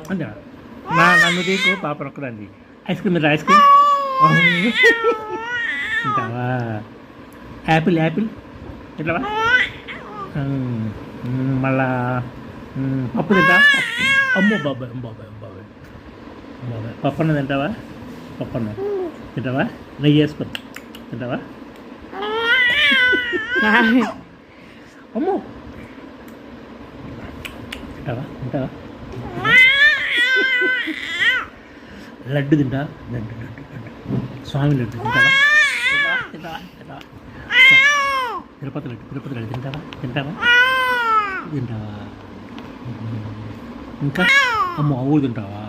అంతే నన్ను తీకు పాప ఒక్కదాన్ని ఐస్ క్రీమ్ ఐస్ క్రీమ్ తింటావా యాపిల్ యాపిల్ తింటావా మళ్ళా పప్పు తింటా అమ్మో బాబాయ్ బాబాయ్ బాబాయ్ బాబాయ్ పప్పన్న తింటావా పప్పన్న తింటావా నెయ్యి వేసుకో తింటావా అమ్మో తింటావా తింటావా లడ్డు తింటా లడ్డు లడ్డు లడ్డు స్వామి లడ్డు తింటావా తింటావా తింటావా తిరుపతి లడ్డు తింటావా తింటావా తింటావా ఇంకా అమ్మో అవ్వుడు తింటావా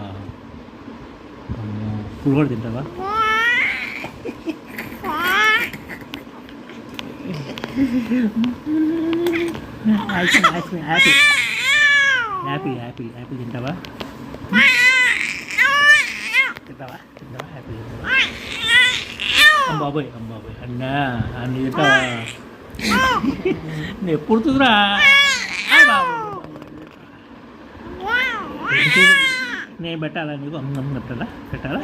అమ్మో పులిహోర తింటావా Apple Apple Apple Apple Apple Apple తింటావా తింటావా తింటావా యాపిల్ తింటావా అంబాబోయ్ అంబాబోయ్ అన్నా అన్ని తింటావా నేను ఎప్పుడు చూదురా బాబు నేను పెట్టాలా నీకు అమ్మ పెట్టాలా పెట్టాలా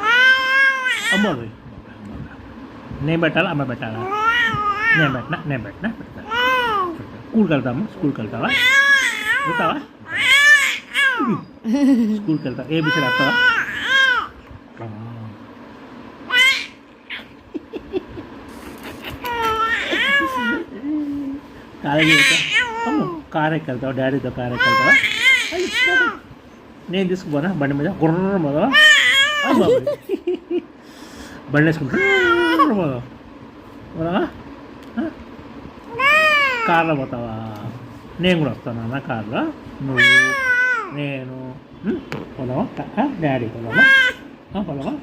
అమ్మోడు నేను పెట్టాలా అమ్మ పెట్టాలా నేను పెట్టినా స్కూల్కి వెళ్తామా స్కూల్కి వెళ్తావా వెళ్తావా స్కూల్కి వెళ్తావా ఏబిసి రాస్తావా కాలేజీ వెళ్తా అమ్మ కార్ ఎక్కి వెళ్తావా డాడీతో కార్ ఎక్కి వెళ్తావా నేను తీసుకుపోనా బండి మీద గుర్రం పోదావా బండి వేసుకుంటా పోదావా కార్లో పోతావా నేను కూడా వస్తాను అన్న కార్లో నువ్వు నేను పోదామా డాడీ పోదామా పోదామా